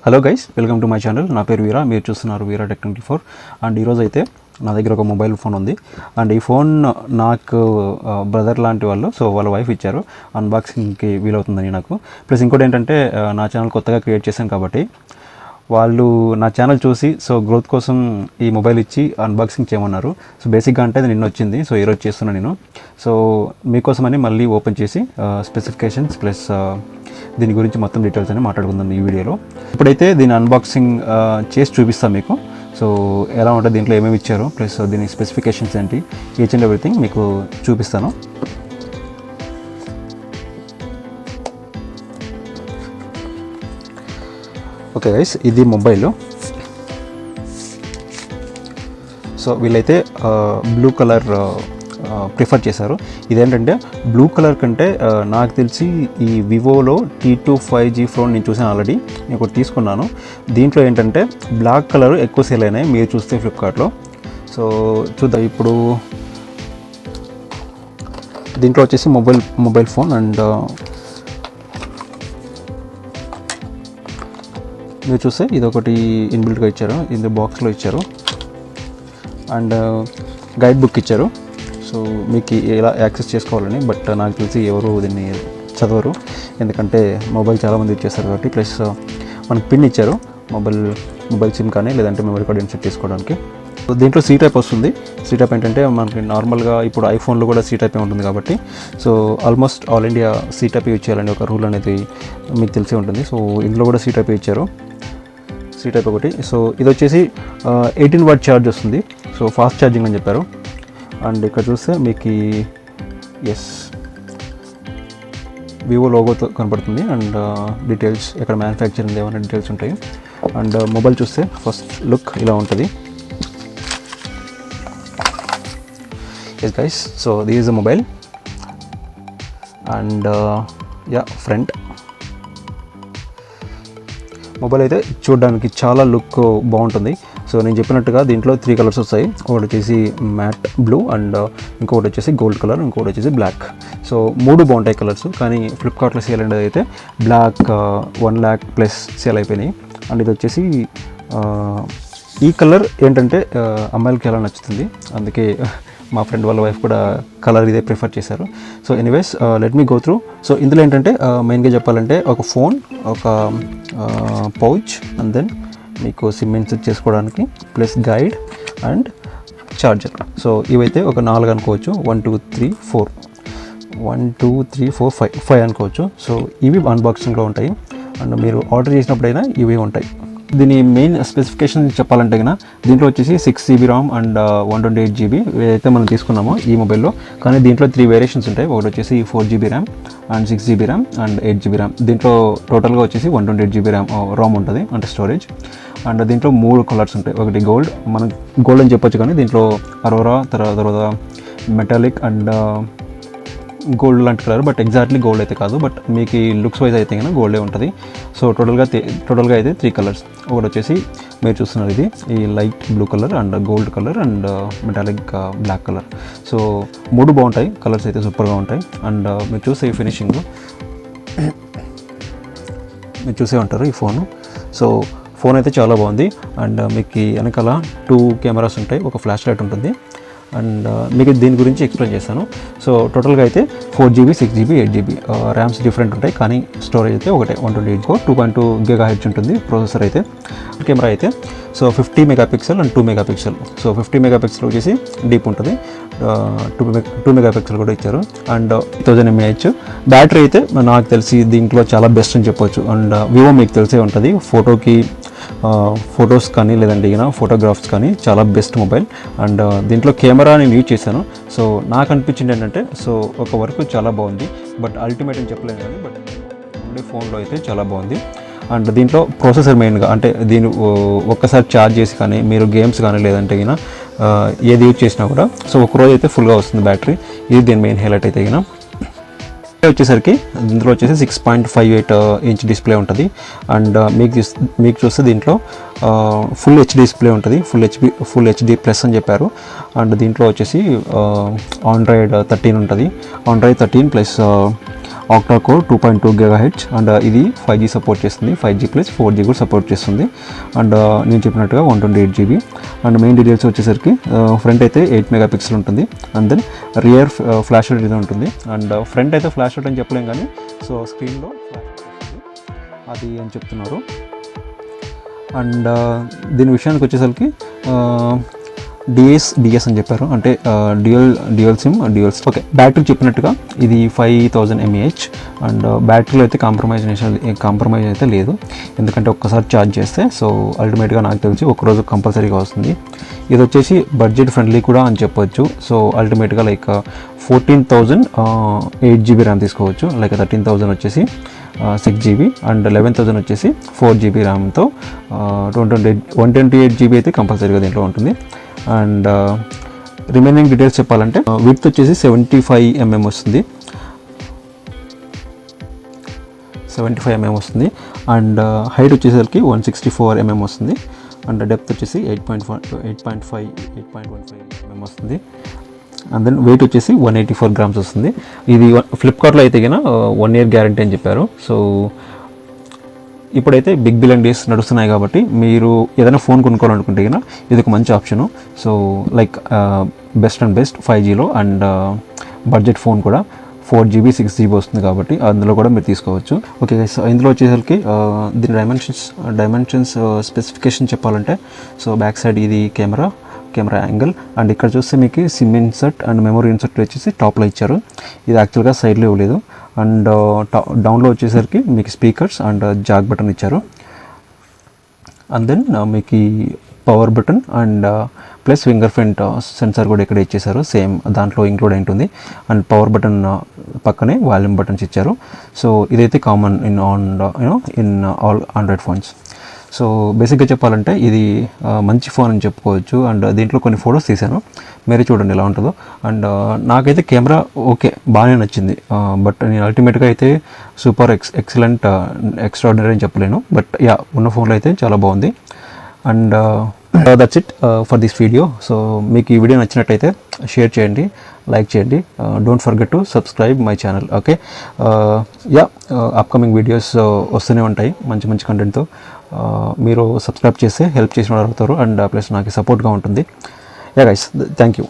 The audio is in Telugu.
Hello guys, welcome to my channel. నా పేరు వీరా, మీరు చూస్తున్నారు వీరా టెక్ 24. అండ్ ఈరోజు అయితే నా దగ్గర ఒక మొబైల్ ఫోన్ ఉంది. అండ్ ఈ ఫోన్ నాకు బ్రదర్ లాంటి వాళ్ళు, సో వాళ్ళ వైఫ్ ఇచ్చారు. అన్బాక్సింగ్కి వీలవుతుందని నాకు. ప్లస్ ఇంకోటి ఏంటంటే నా ఛానల్ కొత్తగా క్రియేట్ చేశాను కాబట్టి వాళ్ళు నా ఛానల్ చూసి సో గ్రోత్ కోసం ఈ మొబైల్ ఇచ్చి అన్బాక్సింగ్ చేయమన్నారు. సో బేసిక్గా అంటే అది నిన్న వచ్చింది, సో ఈరోజు చేస్తున్నాను నేను. సో మీకోసమని మళ్ళీ ఓపెన్ చేసి స్పెసిఫికేషన్స్ ప్లస్ దీని గురించి మొత్తం డీటెయిల్స్ అని మాట్లాడుకుందాం ఈ వీడియోలో. ఇప్పుడైతే దీని అన్బాక్సింగ్ చేసి చూపిస్తాను మీకు. సో ఎలా ఉంటుంది, దీంట్లో ఏమేమి ఇచ్చారో ప్లస్ దీని స్పెసిఫికేషన్స్ ఏంటి, ఈచ్ అండ్ ఎవ్రీథింగ్ మీకు చూపిస్తాను. ఓకే గైస్, ఇది మొబైల్. సో వీళ్ళైతే బ్లూ కలర్ ప్రిఫర్ చేశారు. ఇదేంటంటే బ్లూ కలర్ కంటే నాకు తెలిసి ఈ వివోలో T2 5G ఫోన్ నేను చూసాను ఆల్రెడీ, నేను ఒకటి తీసుకున్నాను. దీంట్లో ఏంటంటే బ్లాక్ కలర్ ఎక్కువ సేల్ అయినాయి మీరు చూస్తే ఫ్లిప్కార్ట్లో. సో చూద్దాం ఇప్పుడు. దీంట్లో వచ్చేసి మొబైల్ ఫోన్ అండ్ మీరు చూస్తే ఇది ఒకటి ఇన్బిల్ట్గా ఇచ్చారు, ఇది బాక్స్లో ఇచ్చారు. అండ్ గైడ్ బుక్ ఇచ్చారు. సో మీకు ఎలా యాక్సెస్ చేసుకోవాలని, బట్ నాకు తెలిసి ఎవరు దీన్ని చదవరు, ఎందుకంటే మొబైల్ చాలామంది ఇచ్చేస్తారు కాబట్టి. ప్లస్ మనకు పిన్ ఇచ్చారు, మొబైల్ సిమ్ కానీ లేదంటే మెమరీ కార్డ్ ఇన్సర్ట్ చేసుకోవడానికి. దీంట్లో C టైప్ వస్తుంది. C టైప్ ఏంటంటే మనకి నార్మల్గా ఇప్పుడు ఐఫోన్లో కూడా C టైప్ ఉంటుంది కాబట్టి, so almost all India C type use చేయాలని ఒక రూల్ అనేది మీకు తెలిసే ఉంటుంది. సో ఇందులో కూడా C టైప్ ఇచ్చారు, C టైప్ ఒకటి. సో ఇది వచ్చేసి 18 వాట్ ఛార్జ్ వస్తుంది. సో ఫాస్ట్ ఛార్జింగ్ అని చెప్పారు. అండ్ ఇక్కడ చూస్తే మీకు వివో లోగోతో కనపడుతుంది. అండ్ డీటెయిల్స్ ఎక్కడ మ్యానుఫ్యాక్చరింగ్ ఏమైనా డీటెయిల్స్ ఉంటాయి. అండ్ మొబైల్ చూస్తే ఫస్ట్ లుక్ ఇలా ఉంటుంది. Yes guys, so this is a mobile. And front mobile అయితే చూడడానికి చాలా లుక్ బాగుంటుంది. సో నేను చెప్పినట్టుగా దీంట్లో 3 కలర్స్ వస్తాయి. ఒకటి వచ్చేసి మ్యాట్ బ్లూ అండ్ ఇంకొకటి వచ్చేసి గోల్డ్ కలర్, ఇంకొకటి వచ్చేసి బ్లాక్. సో 3 బాగుంటాయి కలర్స్. కానీ ఫ్లిప్కార్ట్లో సేల్ అనేది అయితే బ్లాక్ 1 lakh ప్లస్ సేల్ అయిపోయినాయి. అండ్ ఇది వచ్చేసి ఈ కలర్ ఏంటంటే అమ్మాయిలకి ఎలా నచ్చుతుంది, అందుకే మా ఫ్రెండ్ వాళ్ళ వైఫ్ కూడా కలర్ ఇదే ప్రిఫర్ చేశారు. So anyways let me go through. So ఇందులో ఏంటంటే మెయిన్గా చెప్పాలంటే ఒక ఫోన్, ఒక పౌచ్, అండ్ దెన్ మీకు సిమ్ ఇన్సర్ట్ చేసుకోవడానికి plus guide and charger. So ఇవైతే ఒక 4 అనుకోవచ్చు. 1 2 3 4 1 2 3 4 5 అనుకోవచ్చు. సో ఇవి అన్బాక్సింగ్లో ఉంటాయి. అండ్ మీరు ఆర్డర్ చేసినప్పుడైనా ఇవి ఉంటాయి. దీని మెయిన్ స్పెసిఫికేషన్ చెప్పాలంటే కన్నా దీంట్లో వచ్చేసి 6GB RAM అండ్ 128GB ఏదైతే మనం తీసుకున్నామో ఈ మొబైల్లో. కానీ దీంట్లో 3 వేరియేషన్స్ ఉంటాయి. ఒకటి వచ్చేసి 4GB RAM and 6GB RAM and 8GB RAM. దీంట్లో టోటల్గా వచ్చేసి 128GB RAM ఉంటుంది, అంటే స్టోరేజ్. అండ్ దీంట్లో 3 కలర్స్ ఉంటాయి. ఒకటి గోల్డ్, మనం గోల్డ్ అని చెప్పొచ్చు, కానీ దీంట్లో అరోరా, తర్వాత మెటాలిక్ అండ్ గోల్డ్ లాంటి కలర్, బట్ ఎగ్జాక్ట్లీ గోల్డ్ అయితే కాదు, బట్ మీకు ఈ లుక్స్ వైజ్ అయితే కన్నా గోల్డే ఉంటుంది. సో టోటల్గా అయితే 3 కలర్స్. ఒకటి వచ్చేసి మీరు చూస్తున్నారు ఇది ఈ light blue colour and gold colour and metallic black colour. So 3 బాగుంటాయి, కలర్స్ అయితే సూపర్గా ఉంటాయి. అండ్ మీరు చూసే ఈ ఫినిషింగ్ మీరు చూసే ఉంటారు ఈ ఫోను. సో ఫోన్ అయితే చాలా బాగుంది. అండ్ మీకు వెనకాల 2 కెమెరాస్ ఉంటాయి, ఒక ఫ్లాష్ లైట్ ఉంటుంది. అండ్ మీకు దీని గురించి ఎక్స్ప్లెయిన్ చేస్తాను. సో టోటల్గా అయితే 4GB 6GB 8GB rams different ఉంటాయి, కానీ స్టోరేజ్ అయితే ఒకటే 128 2.2 GHz ఉంటుంది. ప్రాసెసర్ అయితే, కెమెరా అయితే so 50 megapixel and 2 megapixel. So 50 megapixel వచ్చేసి డీప్ ఉంటుంది, 2 మెగాపిక్సెల్ కూడా ఇచ్చారు. అండ్ 1000 mAh బ్యాటరీ అయితే నాకు తెలిసి దీంట్లో చాలా బెస్ట్ అని చెప్పొచ్చు. అండ్ వివో మీకు తెలిసే ఉంటుంది, ఫొటోస్ కానీ లేదంటే ఫోటోగ్రాఫ్స్ కానీ చాలా బెస్ట్ మొబైల్. అండ్ దీంట్లో కెమెరా నేను యూజ్ చేశాను. సో నాకు అనిపించింది ఏంటంటే, సో ఒక వరకు చాలా బాగుంది, బట్ అల్టిమేట్ అని చెప్పలేను కానీ, బట్ ఉండే ఫోన్లో అయితే చాలా బాగుంది. అండ్ దీంట్లో ప్రాసెసర్ మెయిన్గా, అంటే దీన్ని ఒక్కసారి ఛార్జ్ చేసి కానీ మీరు గేమ్స్ కానీ లేదంటే ఏది యూజ్ చేసినా కూడా సో ఒకరోజు అయితే ఫుల్గా వస్తుంది బ్యాటరీ. ఇది దీని మెయిన్ హైలైట్ అయితే వచ్చేసరికి ఇందులో వచ్చేసి 6.58 ఇంచ్ డిస్ప్లే ఉంటుంది. అండ్ మీకు చూస్తే దీంట్లో ఫుల్ హెచ్డి డిస్ప్లే ఉంటుంది, ఫుల్ హెచ్డి ప్లస్ అని చెప్పారు. అండ్ దీంట్లో వచ్చేసి ఆండ్రాయిడ్ 13 ఉంటుంది, Android 13 plus octa core 2.2 GHz and ఇది 5G సపోర్ట్ చేస్తుంది, 5G ప్లస్ 4G కూడా సపోర్ట్ చేస్తుంది. అండ్ నేను చెప్పినట్టుగా 128 GB. అండ్ మెయిన్ డీటెయిల్స్ వచ్చేసరికి ఫ్రంట్ అయితే 8 MP ఉంటుంది. And then rear flash light ఇది ఉంటుంది. అండ్ ఫ్రంట్ అయితే ఫ్లాష్ లైట్ అని చెప్పలేం కానీ సో స్క్రీన్లో ఫ్లాష్ లైట్ వస్తుంది అది అని చెప్తున్నారు. అండ్ దీని విషయానికి వచ్చేసరికి డిఎస్ అని చెప్పారు, అంటే dual SIM duals. Okay, battery చెప్పినట్టుగా ఇది 5000 mAh. అండ్ బ్యాటరీలో అయితే కాంప్రమైజ్ అయితే లేదు, ఎందుకంటే ఒక్కసారి ఛార్జ్ చేస్తే సో అల్టిమేట్గా నాకు తెలిసి ఒకరోజు కంపల్సరీగా వస్తుంది. ఇది వచ్చేసి బడ్జెట్ ఫ్రెండ్లీ కూడా అని చెప్పొచ్చు. సో అల్టిమేట్గా లైక్ 14,000 8 GB ర్యామ్ తీసుకోవచ్చు, లైక్ 13,000 వచ్చేసి 6 GB అండ్ 11,000 వచ్చేసి 4 GB ర్యామ్తో 128 GB అయితే కంపల్సరీగా దీంట్లో ఉంటుంది. అండ్ రిమైనింగ్ డీటెయిల్స్ చెప్పాలంటే విడ్త్ వచ్చేసి 75 mm వస్తుంది, 75 mm వస్తుంది. అండ్ హైట్ వచ్చేసరికి 164 mm వస్తుంది. అండ్ డెప్త్ వచ్చేసి 8.15 mm వస్తుంది. అండ్ దెన్ వెయిట్ వచ్చేసి 184 grams వస్తుంది. ఇది ఫ్లిప్కార్ట్లో అయితే కన్నా 1 year గ్యారంటీ అని చెప్పారు. సో ఇప్పుడైతే బిగ్ బిలియన్ డేస్ నడుస్తున్నాయి కాబట్టి మీరు ఏదైనా ఫోన్ కొనుక్కోవాలనుకుంటే కన్నా ఇది ఒక మంచి ఆప్షను. సో లైక్ బెస్ట్ 5Gలో అండ్ బడ్జెట్ ఫోన్ కూడా 4 GB 6 GB వస్తుంది కాబట్టి అందులో కూడా మీరు తీసుకోవచ్చు. ఓకే గైస్, ఇందులో వచ్చేసరికి దీని డైమెన్షన్స్ స్పెసిఫికేషన్ చెప్పాలంటే సో బ్యాక్ సైడ్ ఇది కెమెరా యాంగిల్. అండ్ ఇక్కడ చూస్తే మీకు SIM insert and memory insert వచ్చేసి టాప్లో ఇచ్చారు, ఇది యాక్చువల్గా సైడ్లో ఇవ్వలేదు. అండ్ డౌన్లో వచ్చేసరికి మీకు స్పీకర్స్ అండ్ జాక్ బటన్ ఇచ్చారు. అండ్ దెన్ మీకు power button and plus finger print censor కూడా ఇక్కడ ఇచ్చేసారు, సేమ్ దాంట్లో ఇంక్లూడ్ అయి ఉంటుంది. అండ్ పవర్ బటన్ పక్కనే వాల్యూమ్ బటన్స్ ఇచ్చారు. సో ఇదైతే common in all Android phones. So బేసిక్గా చెప్పాలంటే ఇది మంచి ఫోన్ అని చెప్పుకోవచ్చు. అండ్ దీంట్లో కొన్ని ఫొటోస్ తీశాను, మీరే చూడండి ఎలా ఉంటుందో. అండ్ నాకైతే కెమెరా ఓకే బాగానే నచ్చింది, బట్ నేను అల్టిమేట్గా అయితే సూపర్ ఎక్సలెంట్ ఎక్స్ట్రాడినరీ అని చెప్పలేను, బట్ యా ఉన్న ఫోన్లో అయితే చాలా బాగుంది. And that's it for this video. So మీకు ఈ వీడియో నచ్చినట్టయితే షేర్ చేయండి, లైక్ చేయండి, don't forget to subscribe my channel. Okay, yeah upcoming videos వస్తూనే ఉంటాయి మంచి కంటెంట్తో. మీరు సబ్స్క్రైబ్ చేస్తే హెల్ప్ చేసిన వాళ్ళు అవుతారు అండ్ ప్లస్ నాకు సపోర్ట్గా ఉంటుంది. Yeah guys, thank you.